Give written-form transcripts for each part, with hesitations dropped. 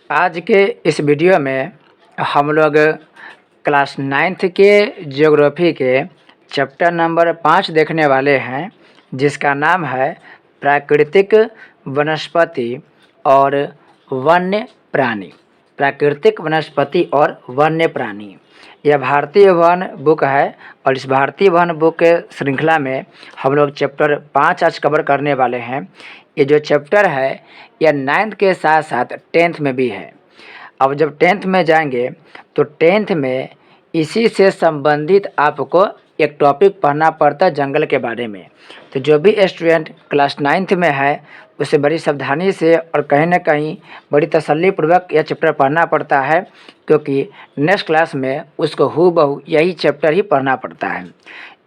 आज के इस वीडियो में हम लोग क्लास 9th के ज्योग्राफी के चैप्टर नंबर 5 देखने वाले हैं, जिसका नाम है प्राकृतिक वनस्पति और वन्य प्राणी। प्राकृतिक वनस्पति और वन्य प्राणी यह भारतीय वन बुक है और इस भारतीय वन बुक के श्रृंखला में हम लोग चैप्टर 5 आज कवर करने वाले हैं। ये जो चैप्टर है यह 9th के साथ साथ 10th में भी है। अब जब 10th में जाएंगे तो 10th में इसी से संबंधित आपको एक टॉपिक पढ़ना पड़ता है जंगल के बारे में। तो जो भी स्टूडेंट क्लास 9th में है उसे बड़ी सावधानी से और कहीं ना कहीं बड़ी तसल्लीपूर्वक यह चैप्टर पढ़ना पड़ता है, क्योंकि नेक्स्ट क्लास में उसको हूबहू यही चैप्टर ही पढ़ना पड़ता है।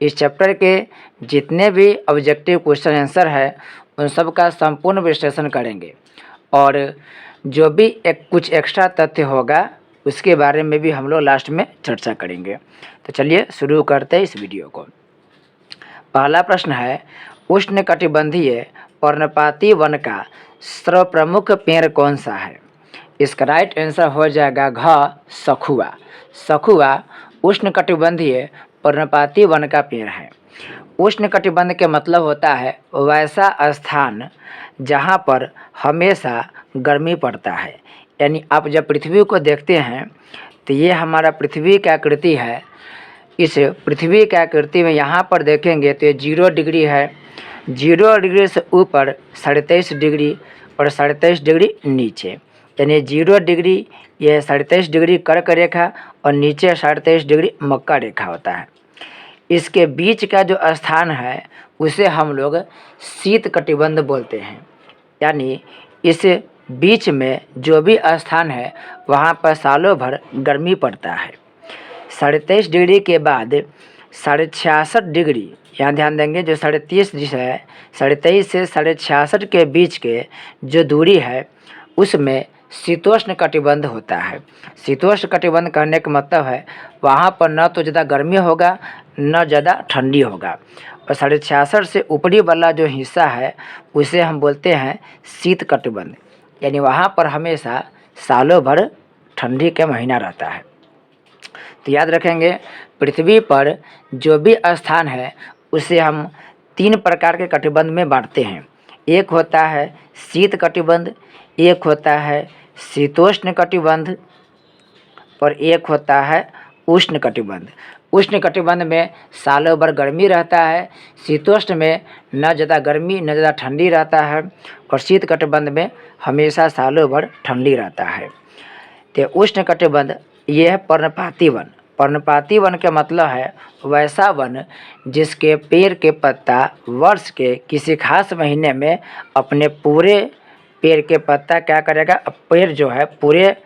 इस चैप्टर के जितने भी ऑब्जेक्टिव क्वेश्चन आंसर है उन सब का संपूर्ण विश्लेषण करेंगे और जो भी कुछ एक्स्ट्रा तथ्य होगा उसके बारे में भी हम लोग लास्ट में चर्चा करेंगे। तो चलिए शुरू करते हैं इस वीडियो को। पहला प्रश्न है, उष्णकटिबंधीय पर्णपाती वन का सर्वप्रमुख पेड़ कौन सा है? इसका राइट आंसर हो जाएगा घ सखुआ। सखुआ उष्णकटिबंधीय पर्णपाती वन का पेड़ है। उष्णकटिबंध के मतलब होता है वैसा स्थान जहाँ पर हमेशा गर्मी पड़ता है। यानी आप जब पृथ्वी को देखते हैं तो ये हमारा पृथ्वी की आकृति है। इस पृथ्वी की आकृति में यहाँ पर देखेंगे तो ये 0 डिग्री है। 0 डिग्री से ऊपर 23.5 डिग्री और 23.5 डिग्री नीचे, यानी 0 डिग्री यह 23.5 डिग्री कर्क रेखा और नीचे 23.5 डिग्री मक्का रेखा होता है। इसके बीच का जो स्थान है उसे हम लोग शीत कटिबंध बोलते हैं। यानी इस बीच में जो भी स्थान है वहाँ पर सालों भर गर्मी पड़ता है। 23.5 डिग्री के बाद 66.5 डिग्री, यहाँ ध्यान देंगे, जो 33 है 23.5 से 66 के बीच के जो दूरी है उसमें शीतोष्ण कटिबंध होता है। शीतोष्ण कटिबंध कहने का मतलब है वहाँ पर न तो ज़्यादा गर्मी होगा न ज़्यादा ठंडी होगा, और 66 से ऊपरी वाला जो हिस्सा है उसे हम बोलते हैं शीत कटिबंध। यानी वहाँ पर हमेशा सालों भर ठंडी का महीना रहता है। तो याद रखेंगे, पृथ्वी पर जो भी स्थान है उसे हम 3 प्रकार के कटिबंध में बांटते हैं। एक होता है शीत कटिबंध, एक होता है शीतोष्ण कटिबंध और एक होता है उष्ण कटिबंध। उष्ण कटिबंध में सालों भर गर्मी रहता है, शीतोष्ण में न ज़्यादा गर्मी न ज़्यादा ठंडी रहता है और शीत कटिबंध में हमेशा सालों भर ठंडी रहता है। तो उष्ण कटिबंध ये है पर्णपाती वन। पर्णपाती वन का मतलब है वैसा वन जिसके पेड़ के पत्ता वर्ष के किसी खास महीने में अपने पूरे पेड़ के पत्ता क्या करेगा, पेड़ जो है पूरे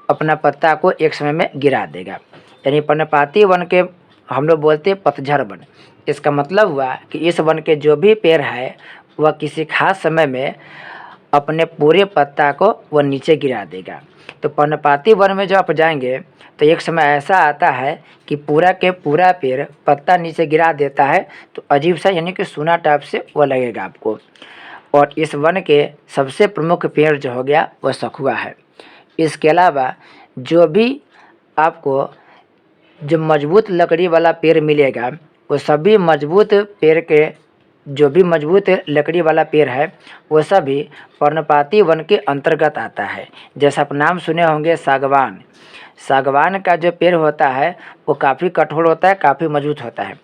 अपना पत्ता को एक समय में गिरा देगा। यानी पर्णपाती वन के हम लोग बोलते हैं पतझड़ वन। इसका मतलब हुआ कि इस वन के जो भी पेड़ है वह किसी खास समय में अपने पूरे पत्ता को वह नीचे गिरा देगा। तो पर्णपाती वन में जब आप जाएंगे तो एक समय ऐसा आता है कि पूरा के पूरा पेड़ पत्ता नीचे गिरा देता है, तो अजीब सा यानी कि सूना टाइप से वह लगेगा आपको। और इस वन के सबसे प्रमुख पेड़ जो हो गया वह सखुआ है। इसके अलावा जो भी आपको जो मजबूत लकड़ी वाला पेड़ मिलेगा वो सभी मजबूत पेड़ के जो भी मजबूत लकड़ी वाला पेड़ है वो सभी पर्णपाती वन के अंतर्गत आता है। जैसा आप नाम सुने होंगे सागवान। सागवान का जो पेड़ होता है वो काफ़ी कठोर होता है, काफ़ी मजबूत होता है।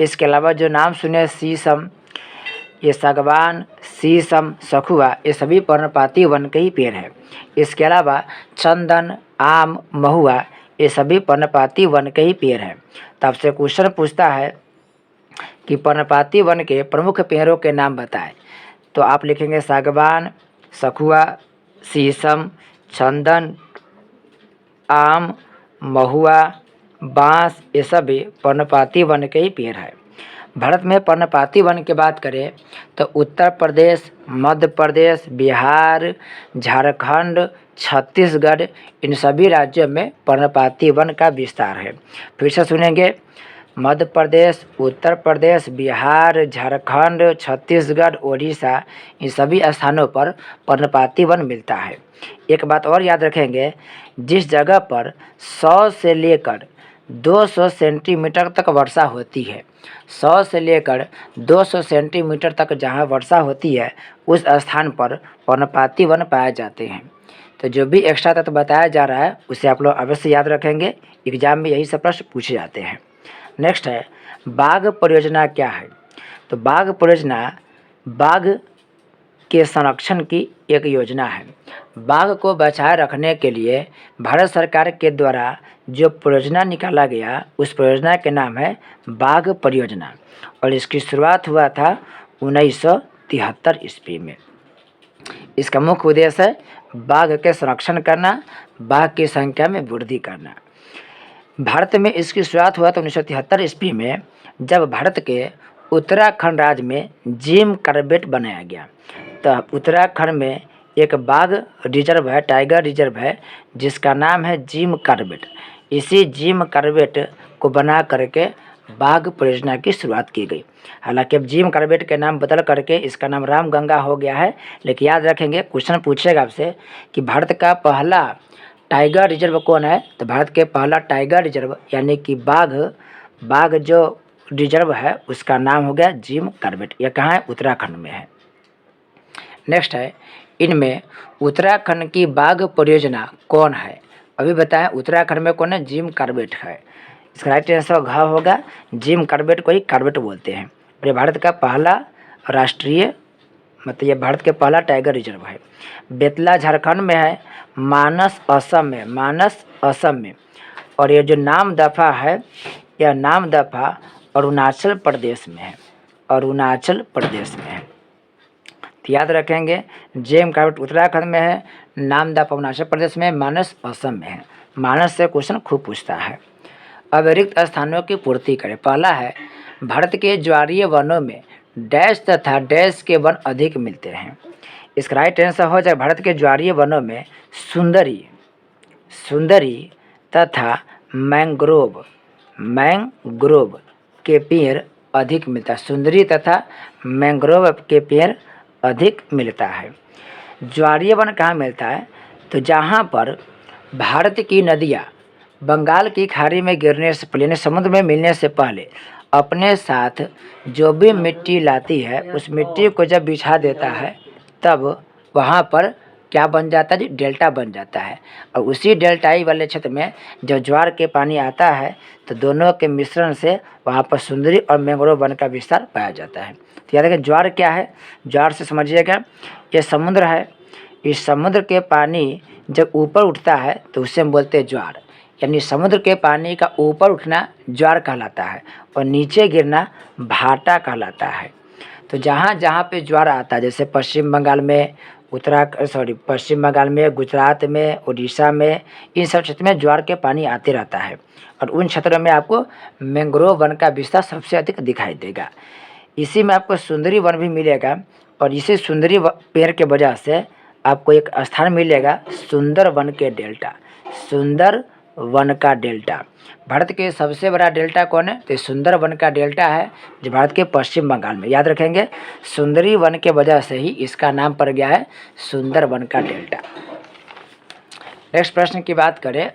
इसके अलावा जो नाम सुने शीशम, ये सागवान, शीशम, सखुआ ये सभी पर्णपाती वन के ही पेड़ है। इसके अलावा चंदन, आम, महुआ ये सभी पर्णपाती वन के ही पेड़ है। तो आपसे क्वेश्चन पूछता है कि पर्णपाती वन के प्रमुख पेड़ों के नाम बताएं, तो आप लिखेंगे सागवान, सखुआ, शीशम, चंदन, आम, महुआ, बांस ये सभी पर्णपाती वन के ही पेड़ है। भारत में पर्णपाती वन की बात करें तो उत्तर प्रदेश, मध्य प्रदेश, बिहार, झारखंड, छत्तीसगढ़ इन सभी राज्यों में पर्णपाती वन का विस्तार है। फिर से सुनेंगे, मध्य प्रदेश, उत्तर प्रदेश, बिहार, झारखंड, छत्तीसगढ़, उड़ीसा, इन सभी स्थानों पर पर्णपाती वन मिलता है। एक बात और याद रखेंगे, जिस जगह पर 100 से लेकर 200 सेंटीमीटर तक वर्षा होती है, 100 से लेकर 200 सेंटीमीटर तक जहाँ वर्षा होती है उस स्थान पर पर्णपाती वन पाए जाते हैं। तो जो भी एक्स्ट्रा तत्व बताया जा रहा है उसे आप लोग अवश्य याद रखेंगे, एग्जाम में यही सब प्रश्न पूछे जाते हैं। नेक्स्ट है, बाघ परियोजना क्या है? तो बाघ परियोजना बाघ के संरक्षण की एक योजना है। बाघ को बचाए रखने के लिए भारत सरकार के द्वारा जो परियोजना निकाला गया उस परियोजना के नाम है बाघ परियोजना, और इसकी शुरुआत हुआ था 1973 ईस्वी में। इसका मुख्य उद्देश्य है बाघ के संरक्षण करना, बाघ की संख्या में वृद्धि करना। भारत में इसकी शुरुआत हुआ तो 1973 ईस्वी में, जब भारत के उत्तराखंड राज्य में जिम कॉर्बेट बनाया गया। तो उत्तराखंड में एक बाघ रिजर्व है, टाइगर रिजर्व है, जिसका नाम है जिम कॉर्बेट। इसी जिम कॉर्बेट को बना करके बाघ परियोजना की शुरुआत की गई। हालांकि अब जिम कॉर्बेट के नाम बदल करके इसका नाम रामगंगा हो गया है, लेकिन याद रखेंगे क्वेश्चन पूछेगा आपसे कि भारत का पहला टाइगर रिजर्व कौन है? तो भारत के पहला टाइगर रिजर्व यानी कि बाघ जो रिजर्व है उसका नाम हो गया जिम कॉर्बेट। यह कहाँ है? उत्तराखंड में है। नेक्स्ट है, इनमें उत्तराखंड की बाघ परियोजना कौन है? अभी बताएं उत्तराखंड में कौन है? जिम कॉर्बेट है। इसका राइट आंसर घ होगा। जिम कॉर्बेट को ही कॉर्बेट बोलते हैं। और ये भारत का पहला राष्ट्रीय मतलब ये भारत के पहला टाइगर रिजर्व है। बेतला झारखंड में है, मानस असम में, और ये जो नामदफा है यह नामदफा अरुणाचल प्रदेश में है, अरुणाचल प्रदेश में है। तो याद रखेंगे जिम कॉर्बेट उत्तराखंड में है, नामदफा अरुणाचल प्रदेश में, मानस असम में है। मानस से क्वेश्चन खूब पूछता है। अब रिक्त स्थानों की पूर्ति करें। पहला है, भारत के ज्वारीय वनों में डैश तथा डैश के वन अधिक मिलते हैं। इसका राइट आंसर हो जाए भारत के ज्वारीय वनों में सुंदरी तथा मैंग्रोव के पेड़ अधिक मिलता है। सुंदरी तथा मैंग्रोव के पेड़ अधिक मिलता है। ज्वारीय वन कहाँ मिलता है? तो जहाँ पर भारत की नदियाँ बंगाल की खाड़ी में गिरने से पहले, समुद्र में मिलने से पहले अपने साथ जो भी मिट्टी लाती है उस मिट्टी को जब बिछा देता है तब वहाँ पर क्या बन जाता है? डेल्टा बन जाता है। और उसी डेल्टाई वाले क्षेत्र में जब ज्वार के पानी आता है तो दोनों के मिश्रण से वहाँ पर सुंदरी और मैंग्रोव वन का विस्तार पाया जाता है। तो याद रखें ज्वार क्या है? ज्वार से समझिएगा ये समुद्र है। इस समुद्र के पानी जब ऊपर उठता है तो उसे हम बोलते हैं ज्वार, यानी समुद्र के पानी का ऊपर उठना ज्वार कहलाता है और नीचे गिरना भाटा कहलाता है। तो जहाँ जहाँ पे ज्वार आता है, जैसे पश्चिम बंगाल में, पश्चिम बंगाल में, गुजरात में, उड़ीसा में, इन सब क्षेत्र में ज्वार के पानी आते रहता है और उन क्षेत्रों में आपको मैंग्रोव वन का विस्तार सबसे अधिक दिखाई देगा। इसी में आपको सुंदरी वन भी मिलेगा और इसी सुंदरी पेड़ के वजह से आपको एक स्थान मिलेगा सुंदर वन के डेल्टा। सुंदर वन का डेल्टा, भारत के सबसे बड़ा डेल्टा कौन है? तो सुंदर वन का डेल्टा है जो भारत के पश्चिम बंगाल में। याद रखेंगे सुंदरी वन के वजह से ही इसका नाम पड़ गया है सुंदर वन का डेल्टा। नेक्स्ट प्रश्न की बात करें।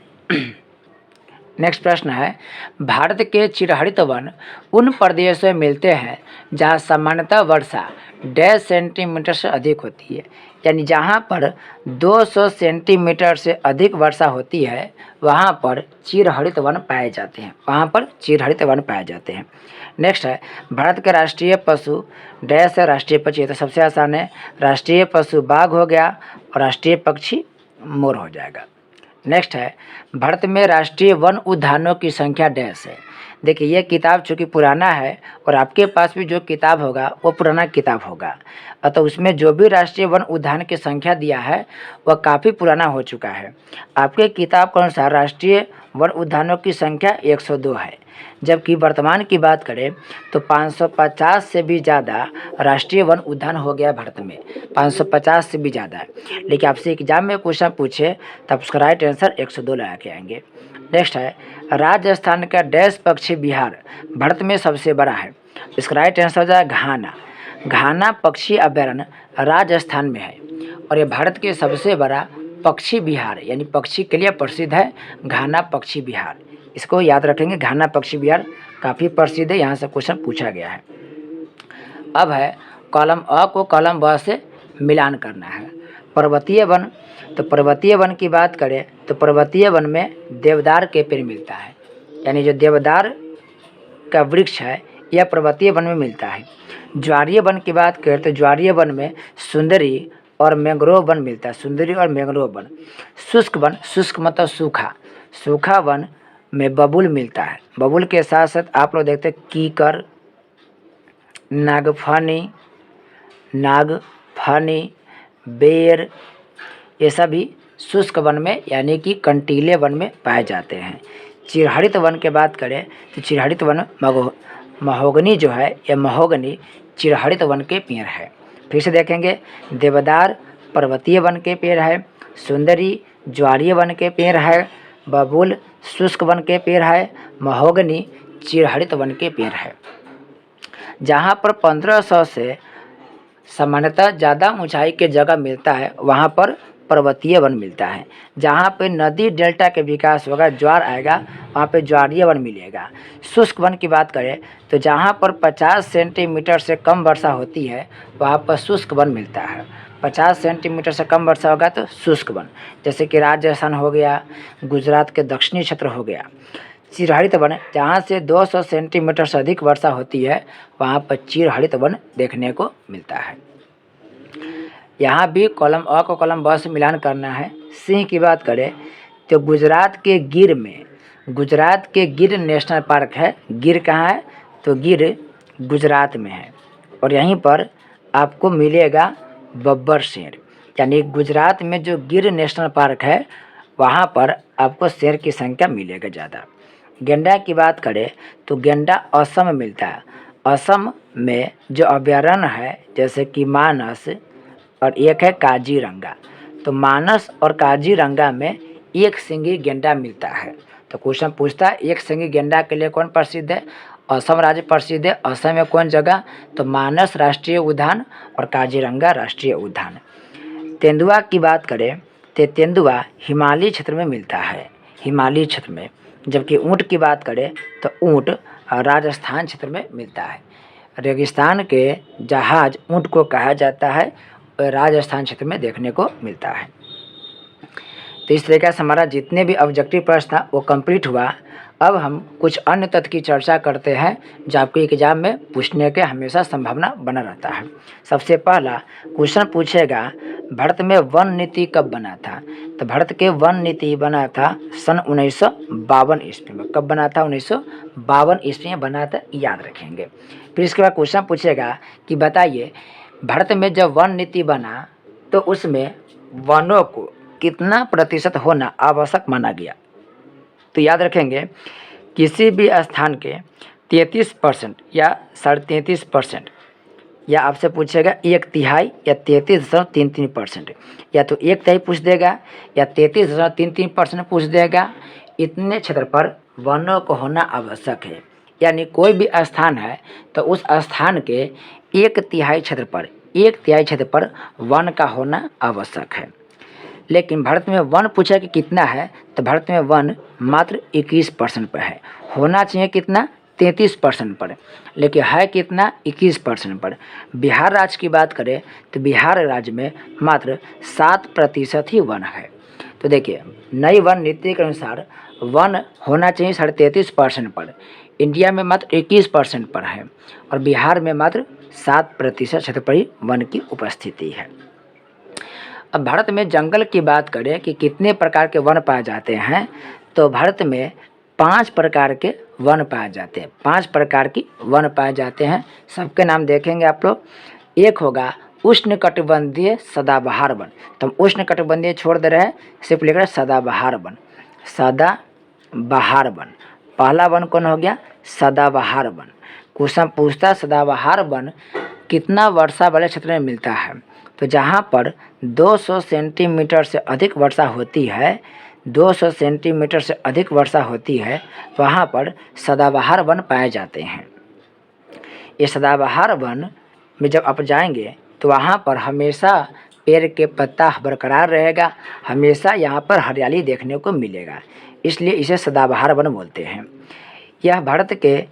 नेक्स्ट प्रश्न है, भारत के चिरहरित वन उन प्रदेशों में मिलते हैं जहाँ सामान्यतः वर्षा 1.5 सेंटीमीटर से अधिक होती है, यानी जहाँ पर 200 सेंटीमीटर से अधिक वर्षा होती है वहाँ पर चिरहरित वन पाए जाते हैं, वहाँ पर चिरहरित वन पाए जाते हैं। नेक्स्ट है, भारत का राष्ट्रीय पशु डैश है, राष्ट्रीय पक्षी, तो सबसे आसान है, राष्ट्रीय पशु बाघ हो गया और राष्ट्रीय पक्षी मोर हो जाएगा। नेक्स्ट है, भारत में राष्ट्रीय वन उद्यानों की संख्या डैश है। देखिए ये किताब चूँकि पुराना है और आपके पास भी जो किताब होगा वो पुराना किताब होगा, अतः उसमें जो भी राष्ट्रीय वन उद्यान की संख्या दिया है वह काफ़ी पुराना हो चुका है। आपके किताब के अनुसार राष्ट्रीय वन उद्यानों की संख्या 102 है, जबकि वर्तमान की बात करें तो 550 से भी ज़्यादा राष्ट्रीय वन उद्यान हो गया भारत में, 550 से भी ज़्यादा। लेकिन आपसे एग्जाम में क्वेश्चन पूछे तब उसका राइट आंसर 102 लगा के आएंगे। नेक्स्ट है, राजस्थान का डैश पक्षी विहार भारत में सबसे बड़ा है। इसका राइट आंसर हो जाएगा घाना। घाना पक्षी अभ्यारण्य राजस्थान में है और ये भारत के सबसे बड़ा पक्षी विहार यानी पक्षी के लिए प्रसिद्ध है घाना पक्षी विहार। इसको याद रखेंगे, घाना पक्षी विहार काफ़ी प्रसिद्ध है, यहाँ से क्वेश्चन पूछा गया है। अब है कॉलम अ को कॉलम ब से मिलान करना है। पर्वतीय वन, तो पर्वतीय वन की बात करें तो पर्वतीय वन में देवदार के पेड़ मिलता है, यानी जो देवदार का वृक्ष है यह पर्वतीय वन में मिलता है। ज्वारीय वन की बात करें तो ज्वारीय वन में सुंदरी और मैंग्रोव वन मिलता है, सुंदरी और मैंग्रोव वन। शुष्क वन, शुष्क मतलब सूखा, सूखा वन में बबूल मिलता है। बबूल के साथ साथ आप लोग देखते हैं कीकर, नागफनी, बेर, ये सभी शुष्क वन में यानी कि कंटीले वन में पाए जाते हैं। चिरहरित वन की बात करें तो चिरहरित वन महोगनी जो है यह महोगनी चिरहरित वन के पेड़ है। फिर से देखेंगे, देवदार पर्वतीय वन के पेड़ है, सुंदरी ज्वारीय वन के पेड़ है, बबूल शुष्क वन के पेड़ है, महोगनी चिरहरित वन के पेड़ है। जहाँ पर 1500 से सामान्यतः ज़्यादा ऊंचाई के जगह मिलता है वहाँ पर पर्वतीय वन मिलता है। जहाँ पे नदी डेल्टा के विकास होगा, ज्वार आएगा, वहाँ पे ज्वारीय वन मिलेगा। शुष्क वन की बात करें तो जहाँ पर 50 सेंटीमीटर से कम वर्षा होती है वहाँ पर शुष्क वन मिलता है। 50 सेंटीमीटर से कम वर्षा होगा तो शुष्क वन, जैसे कि राजस्थान हो गया, गुजरात के दक्षिणी क्षेत्र हो गया। चिरहरित वन, जहाँ से 200 सेंटीमीटर से अधिक वर्षा होती है वहाँ पर चिरहरित वन देखने को मिलता है। यहाँ भी कॉलम अ को कॉलम ब से मिलान करना है। सिंह की बात करें तो गुजरात के गिर में, गुजरात के गिर नेशनल पार्क है। गिर कहाँ है तो गिर गुजरात में है और यहीं पर आपको मिलेगा बब्बर शेर, यानी गुजरात में जो गिर नेशनल पार्क है वहाँ पर आपको शेर की संख्या मिलेगा ज़्यादा। गेंडा की बात करें तो गेंडा असम में मिलता है। असम में जो अभयारण्य है जैसे कि मानस और एक है काजीरंगा, तो मानस और काजीरंगा में एक सिंगी गेंडा मिलता है। तो क्वेश्चन पूछता है एक सिंगी गेंडा के लिए कौन प्रसिद्ध है? असम राज्य प्रसिद्ध है। असम में कौन जगह? तो मानस राष्ट्रीय उद्यान और काजीरंगा राष्ट्रीय उद्यान। तेंदुआ की बात करें तो तेंदुआ हिमालयी क्षेत्र में मिलता है, हिमालयी क्षेत्र में। जबकि ऊँट की बात करें तो ऊँट राजस्थान क्षेत्र में मिलता है। रेगिस्तान के जहाज ऊँट को कहा जाता है और राजस्थान क्षेत्र में देखने को मिलता है। तो इस तरीके से हमारा जितने भी ऑब्जेक्टिव प्रश्न था वो कंप्लीट हुआ। अब हम कुछ अन्य तथ्य की चर्चा करते हैं जो आपको एग्जाम में पूछने के हमेशा संभावना बना रहता है। सबसे पहला क्वेश्चन पूछेगा भारत में वन नीति कब बना था? तो भारत के वन नीति बना था सन 1952 ईस्वी में। कब बना था? 1952 ईस्वी में बना था, याद रखेंगे। फिर इसके बाद क्वेश्चन पूछेगा कि बताइए भारत में जब वन नीति बना तो उसमें वनों को कितना प्रतिशत होना आवश्यक माना गया? तो याद रखेंगे किसी भी स्थान के 33% या 33.5% या आपसे पूछेगा 1/3 या 33.33%, या तो 1/3 पूछ देगा या 33.33% पूछ देगा। इतने क्षेत्र पर वनों को होना आवश्यक है, यानी कोई भी स्थान है तो उस स्थान के 1/3 क्षेत्र पर वन का होना आवश्यक है। लेकिन भारत में वन पूछा कि कितना है, तो भारत में वन मात्र 21% पर है। होना चाहिए कितना? 33% पर, लेकिन है कितना? 21% पर। बिहार राज्य की बात करें तो बिहार राज्य में मात्र 7% ही वन है। तो देखिए नई वन नीति के अनुसार वन होना चाहिए 33.5% पर, इंडिया में मात्र 21% पर है और बिहार में मात्र 7% क्षेत्र पर ही वन की उपस्थिति है। अब भारत में जंगल की बात करें कि कितने प्रकार के वन पाए जाते हैं, तो भारत में 5 प्रकार के वन पाए जाते हैं। 5 प्रकार की वन पाए जाते हैं, सबके नाम देखेंगे आप लोग। एक होगा उष्णकटिबंधीय सदाबहार वन, तो हम उष्णकटिबंधीय छोड़ दे रहे हैं, सिर्फ लिख रहे हैं सदाबहार वन। बहार वन। पहला वन कौन हो गया? सदाबहार वन। क्वेश्चन पूछता है सदाबहार वन कितना वर्षा वाले क्षेत्र में मिलता है? तो जहाँ पर 200 सेंटीमीटर से अधिक वर्षा होती है, 200 सेंटीमीटर से अधिक वर्षा होती है, वहाँ पर सदाबहार वन पाए जाते हैं। ये सदाबहार वन में जब आप जाएंगे तो वहाँ पर हमेशा पेड़ के पत्ता बरकरार रहेगा, हमेशा यहाँ पर हरियाली देखने को मिलेगा, इसलिए इसे सदाबहार वन बोलते हैं। यह भारत के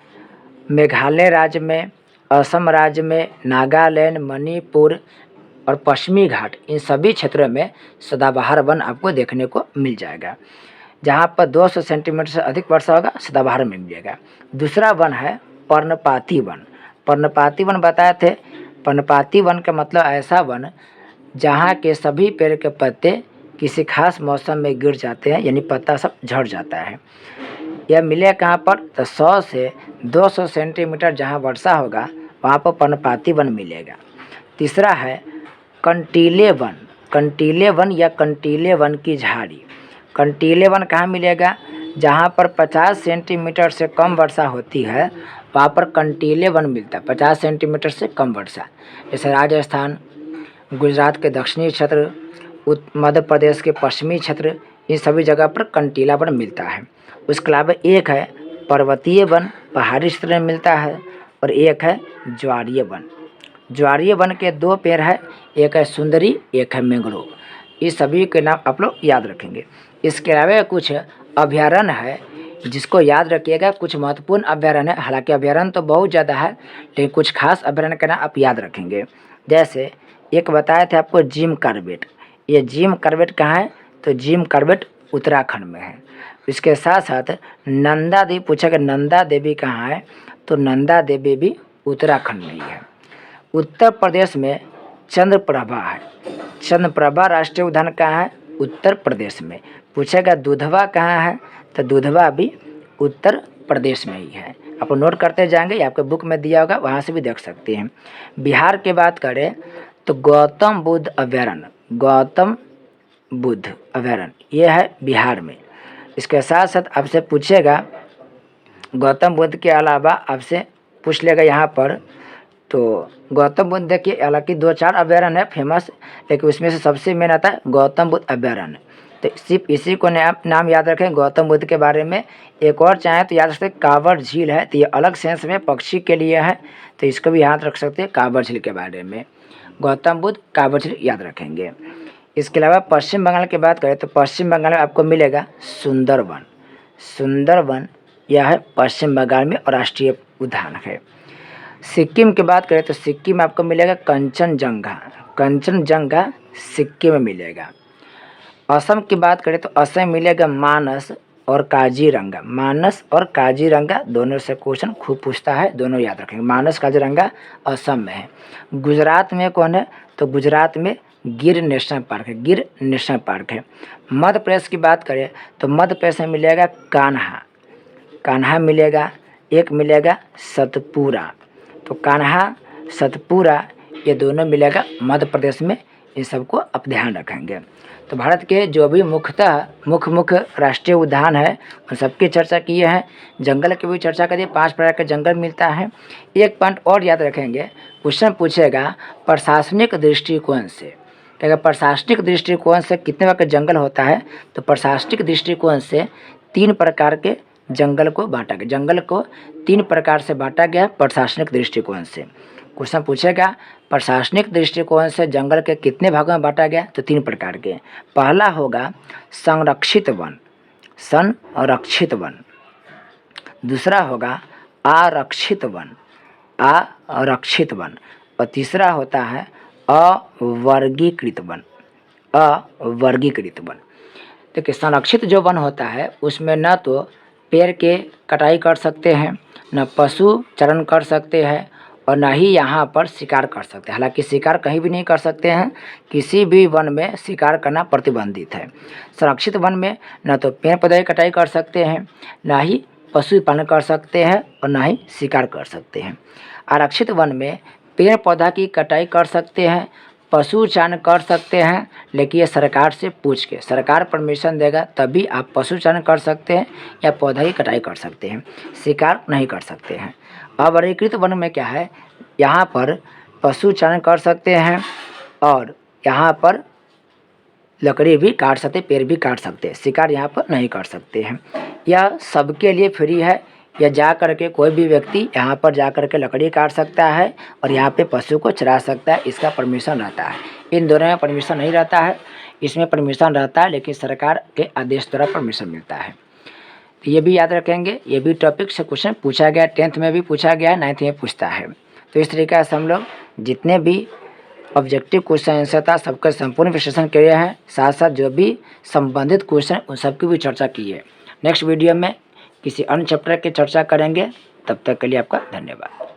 मेघालय राज्य में, असम राज्य में, नागालैंड, मणिपुर और पश्चिमी घाट, इन सभी क्षेत्रों में सदाबहार वन आपको देखने को मिल जाएगा। जहाँ पर 200 सेंटीमीटर से अधिक वर्षा होगा सदाबहार में मिलेगा। दूसरा वन है पर्णपाती वन। पर्णपाती वन बताए थे। पर्णपाती वन का मतलब ऐसा वन जहाँ के सभी पेड़ के पत्ते किसी खास मौसम में गिर जाते हैं, यानी पत्ता सब झड़ जाता है। यह मिले कहाँ पर? तो 100 से 200 सेंटीमीटर जहाँ वर्षा होगा वहाँ पर पर्णपाती वन मिलेगा। तीसरा है कंटीले वन। कंटीले वन या कंटीले वन की झाड़ी। कंटीले वन कहाँ मिलेगा? जहाँ पर 50 सेंटीमीटर से कम वर्षा होती है वहाँ पर कंटीले वन मिलता है। 50 सेंटीमीटर से कम वर्षा, जैसे राजस्थान, गुजरात के दक्षिणी क्षेत्र, मध्य प्रदेश के पश्चिमी क्षेत्र, इन सभी जगह पर कंटीला वन मिलता है। उसके अलावा एक है पर्वतीय वन, पहाड़ी क्षेत्र में मिलता है, और एक है ज्वारीय वन। ज्वारीय वन के 2 पेड़ है, एक है सुंदरी, एक है मैंग्रोव। इस सभी के नाम आप लोग याद रखेंगे। इसके अलावा कुछ अभयारण्य है जिसको याद रखिएगा। कुछ महत्वपूर्ण अभयारण्य है, हालांकि अभयारण्य तो बहुत ज़्यादा है, लेकिन कुछ खास अभयारण्य का नाम आप याद रखेंगे। जैसे एक बताए थे आपको जिम कॉर्बेट। ये जिम कॉर्बेट कहाँ है? तो जिम कॉर्बेट उत्तराखंड में है। इसके साथ साथ नंदा देवी पूछा कि नंदा देवी कहाँ है? तो नंदा देवी भी उत्तराखंड में ही है। उत्तर प्रदेश में चंद्रप्रभा है। चंद्रप्रभा राष्ट्रीय उद्यान कहाँ है? उत्तर प्रदेश में। पूछेगा दुधवा कहाँ है? तो दुधवा भी उत्तर प्रदेश में ही है। आप नोट करते जाएंगे, आपके बुक में दिया होगा, वहाँ से भी देख सकते हैं। बिहार की बात करें तो गौतम बुद्ध अभयारण्य, गौतम बुद्ध अभयारण्य ये है बिहार में। इसके साथ साथ आपसे पूछेगा गौतम बुद्ध के अलावा आपसे पूछ लेगा यहाँ पर, तो गौतम बुद्ध के हालांकि 2-4 अभयारण्य है फेमस, लेकिन उसमें से सबसे मेन आता है गौतम बुद्ध अभयारण्य। तो सिर्फ इसी को नाम याद रखें गौतम बुद्ध के बारे में। एक और चाहें तो याद रख सकते हैं कांवड़ झील है, तो ये अलग सेंस में पक्षी के लिए है, तो इसको भी याद रख सकते हैं कांवड़ झील के बारे में। गौतम बुद्ध कांवड़ झील याद रखेंगे। इसके अलावा पश्चिम बंगाल की बात करें तो पश्चिम बंगाल में आपको मिलेगा सुंदरवन। सुंदरवन यह है पश्चिम बंगाल में और राष्ट्रीय उद्यान है। सिक्किम की बात करें तो सिक्किम में आपको मिलेगा कंचनजंगा। कंचनजंगा सिक्किम में मिलेगा। असम की बात करें तो असम में मिलेगा मानस और काजीरंगा। मानस और काजीरंगा दोनों से क्वेश्चन खूब पूछता है, दोनों याद रखेंगे। मानस काजीरंगा असम में है। गुजरात में कौन है? तो गुजरात में गिर नेशनल पार्क है। गिर नेशनल पार्क है। मध्य प्रदेश की बात करें तो मध्य प्रदेश में मिलेगा कान्हा। कान्हा मिलेगा। एक मिलेगा सतपुरा। तो कान्हा, सतपुरा ये दोनों मिलेगा मध्य प्रदेश में। इन सबको आप ध्यान रखेंगे। तो भारत के जो भी मुख्यतः मुख्य राष्ट्रीय उद्यान है उन सबकी चर्चा की है। जंगल की भी चर्चा करिए, 5 प्रकार के जंगल मिलता है। एक पॉइंट और याद रखेंगे, क्वेश्चन पूछेगा प्रशासनिक दृष्टिकोण से, अगर प्रशासनिक दृष्टिकोण से कितने प्रकार के जंगल होता है, तो प्रशासनिक दृष्टिकोण से 3 प्रकार के जंगल को बांटा गया। जंगल को 3 प्रकार से बांटा गया प्रशासनिक दृष्टिकोण से। क्वेश्चन पूछेगा प्रशासनिक दृष्टिकोण से जंगल के कितने भागों में बांटा गया, तो 3 प्रकार के। पहला होगा संरक्षित वन, संरक्षित वन। दूसरा होगा आरक्षित वन, आरक्षित वन। और तीसरा होता है अवर्गीकृत वन, अवर्गीकृत वन। देखिए संरक्षित जो वन होता है उसमें न तो पेड़ के कटाई कर सकते हैं, न पशु चरण कर सकते हैं, और ना ही यहाँ पर शिकार कर सकते हैं। हालांकि शिकार कहीं भी नहीं कर सकते हैं, किसी भी वन में शिकार करना प्रतिबंधित है। संरक्षित वन में न तो पेड़ पौधे की कटाई कर सकते हैं, ना ही पशु पालन कर सकते हैं, और ना ही शिकार कर सकते हैं। आरक्षित वन में पेड़ पौधा की कटाई कर सकते हैं, पशु चारण कर सकते हैं, लेकिन ये सरकार से पूछ के, सरकार परमिशन देगा तभी आप पशु चारण कर सकते हैं या पौधा की कटाई कर सकते हैं, शिकार नहीं कर सकते हैं। अवर्गीकृत वन में क्या है, यहाँ पर पशु चारण कर सकते हैं और यहाँ पर लकड़ी भी काट सकते, पेड़ भी काट सकते हैं, शिकार यहाँ पर नहीं कर सकते हैं। यह सबके लिए फ्री है, या जा कर के कोई भी व्यक्ति यहाँ पर जा कर के लकड़ी काट सकता है और यहाँ पे पशु को चरा सकता है, इसका परमिशन रहता है। इन दोनों में परमिशन नहीं रहता है, इसमें परमिशन रहता है लेकिन सरकार के आदेश द्वारा परमिशन मिलता है। तो ये भी याद रखेंगे, ये भी टॉपिक से क्वेश्चन पूछा गया, 10th में भी पूछा गया है, 9th में पूछता है। तो इस तरीके से हम लोग जितने भी ऑब्जेक्टिव क्वेश्चन आंसर था सबका संपूर्ण विश्लेषण किए हैं, साथ साथ जो भी संबंधित क्वेश्चन उन सबकी भी चर्चा की है। नेक्स्ट वीडियो में किसी अन्य चैप्टर की चर्चा करेंगे, तब तक के लिए आपका धन्यवाद।